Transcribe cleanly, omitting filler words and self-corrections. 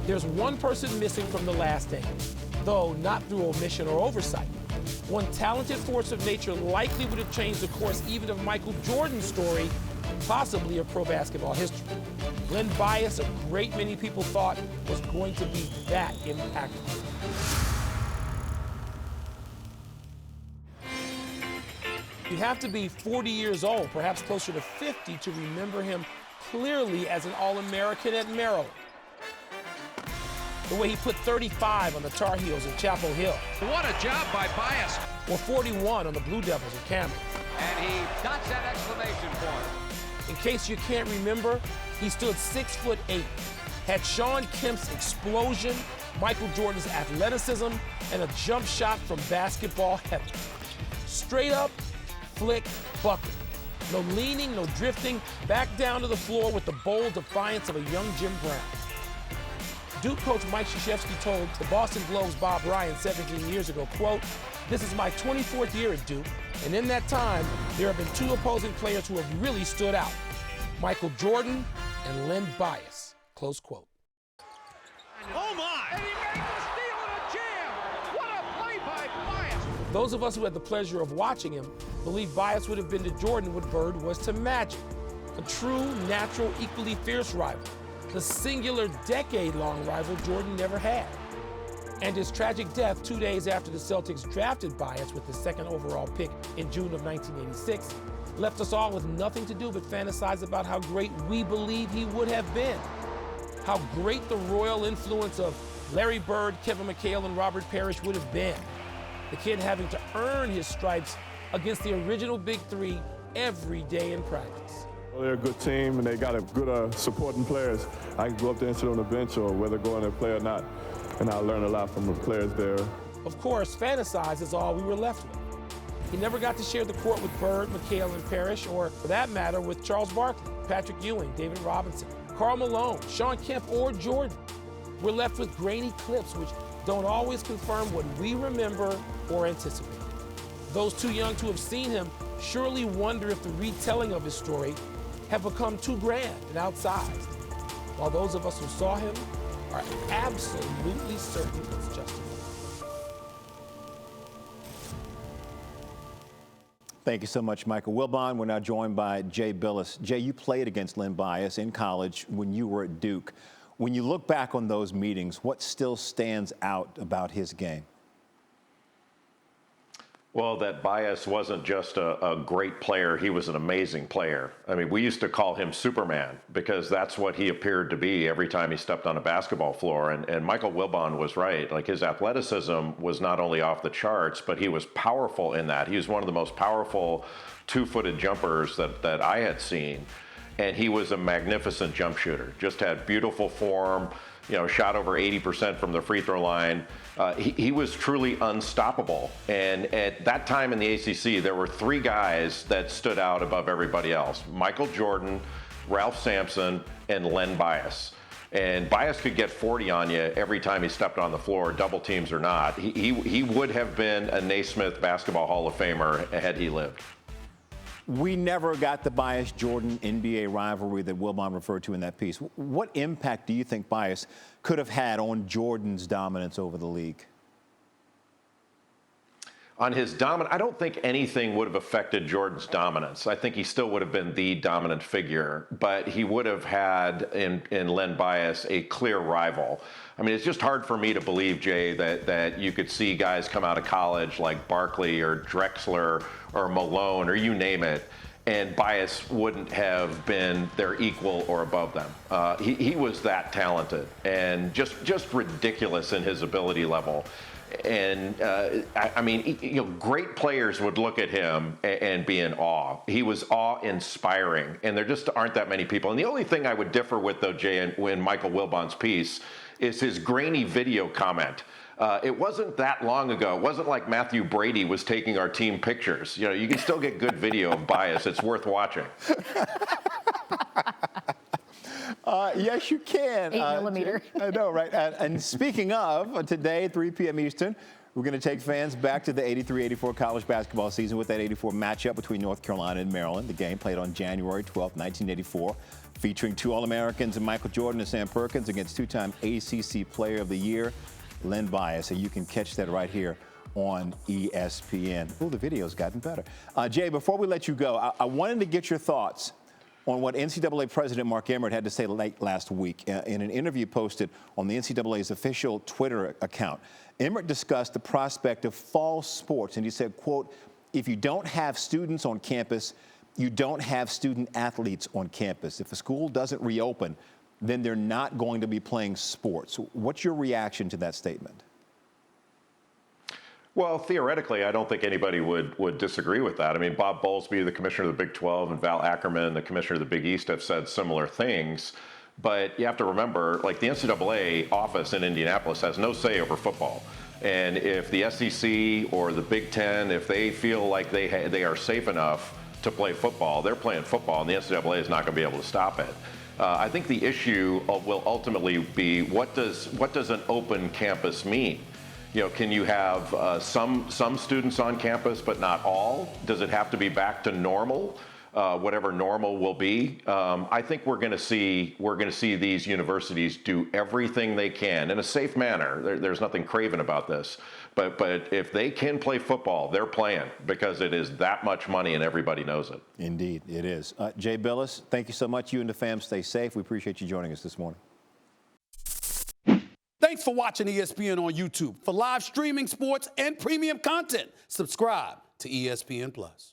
There's one person missing from the last game, though not through omission or oversight. One talented force of nature likely would have changed the course even of Michael Jordan's story, possibly of pro basketball history. Len Bias, a great many people thought was going to be that impactful. You have to be 40 years old, perhaps closer to 50, to remember him clearly as an All-American at Maryland. The way he put 35 on the Tar Heels in Chapel Hill. What a job by Bias. Or 41 on the Blue Devils in Cameron. And he got that exclamation point. In case you can't remember, he stood 6'8", had Shawn Kemp's explosion, Michael Jordan's athleticism, and a jump shot from basketball heaven. Straight up, flick, bucket. No leaning, no drifting, back down to the floor with the bold defiance of a young Jim Brown. Duke coach Mike Krzyzewski told the Boston Globe's Bob Ryan 17 years ago, quote, "This is my 24th year at Duke, and in that time, there have been two opposing players who have really stood out, Michael Jordan and Len Bias," close quote. Oh my! And he made the steal and a jam! What a play by Bias! Those of us who had the pleasure of watching him believe Bias would have been to Jordan what Bird was to Magic. A true, natural, equally fierce rival. The singular decade-long rival Jordan never had. And his tragic death 2 days after the Celtics drafted Bias with the second overall pick in June of 1986 left us all with nothing to do but fantasize about how great we believe he would have been. How great the royal influence of Larry Bird, Kevin McHale, and Robert Parrish would have been. The kid having to earn his stripes against the original Big Three every day in practice. Well, they're a good team, and they got a good supporting players. I can go up there and sit on the bench or whether go in and play or not, and I learn a lot from the players there. Of course, fantasize is all we were left with. He never got to share the court with Bird, McHale, and Parrish, or for that matter, with Charles Barkley, Patrick Ewing, David Robinson, Karl Malone, Shawn Kemp, or Jordan. We're left with grainy clips which don't always confirm what we remember or anticipate. Those too young to have seen him surely wonder if the retelling of his story have become too grand and outsized, while those of us who saw him are absolutely certain it's justified. Thank you so much, Michael. Wilbon, we're now joined by Jay Bilas. Jay, you played against Len Bias in college when you were at Duke. When you look back on those meetings, what still stands out about his game? Well, that Bias wasn't just a great player, he was an amazing player. I mean, we used to call him Superman because that's what he appeared to be every time he stepped on a basketball floor. And Michael Wilbon was right. Like, his athleticism was not only off the charts, but he was powerful in that. He was one of the most powerful two-footed jumpers that I had seen. And he was a magnificent jump shooter, just had beautiful form, you know, shot over 80% from the free throw line. He was truly unstoppable. And at that time in the ACC, there were three guys that stood out above everybody else: Michael Jordan, Ralph Sampson, and Len Bias. And Bias could get 40 on you every time he stepped on the floor, double teams or not. He would have been a Naismith Basketball Hall of Famer had he lived. We never got the Bias-Jordan NBA rivalry that Wilbon referred to in that piece. What impact do you think Bias could have had on Jordan's dominance over the league? On his dominance, I don't think anything would have affected Jordan's dominance. I think he still would have been the dominant figure, but he would have had in Len Bias a clear rival. I mean, it's just hard for me to believe, Jay, that you could see guys come out of college like Barkley or Drexler or Malone or you name it, and Bias wouldn't have been their equal or above them. He was that talented and just ridiculous in his ability level. And I mean, you know, great players would look at him and be in awe. He was awe-inspiring, and there just aren't that many people. And the only thing I would differ with, though, Jay, in Michael Wilbon's piece is his grainy video comment. It wasn't that long ago. It wasn't like Matthew Brady was taking our team pictures. You know, you can still get good video of Bias. It's worth watching. Yes, you can. 8 millimeter. I know, right? And speaking of, today, 3 p.m. Eastern, We're going to take fans back to the 83-84 college basketball season with that 84 matchup between North Carolina and Maryland. The game played on January 12, 1984, featuring two All-Americans and Michael Jordan and Sam Perkins against two-time ACC Player of the Year, Len Bias. And you can catch that right here on ESPN. Oh, the video's gotten better. Jay, before we let you go, I wanted to get your thoughts on what NCAA President Mark Emmert had to say late last week in an interview posted on the NCAA's official Twitter account. Emmert discussed the prospect of fall sports, and he said, quote, if you don't have students on campus, you don't have student athletes on campus. If a school doesn't reopen, then they're not going to be playing sports. What's your reaction to that statement? Well, theoretically, I don't think anybody would disagree with that. I mean, Bob Bowlesby, the commissioner of the Big 12, and Val Ackerman, the commissioner of the Big East, have said similar things. But you have to remember, like, the NCAA office in Indianapolis has no say over football. And if the SEC or the Big Ten, if they feel like they are safe enough to play football, they're playing football, and the NCAA is not going to be able to stop it. I think the issue will ultimately be what does an open campus mean? You know, can you have some students on campus but not all? Does it have to be back to normal? Whatever normal will be. I think we're going to see these universities do everything they can in a safe manner. There's nothing craven about this, but if they can play football, they're playing because it is that much money and everybody knows it. Indeed, it is. Jay Bilas, thank you so much. You and the fam stay safe. We appreciate you joining us this morning. Thanks for watching ESPN on YouTube. For live streaming sports and premium content, subscribe to ESPN+.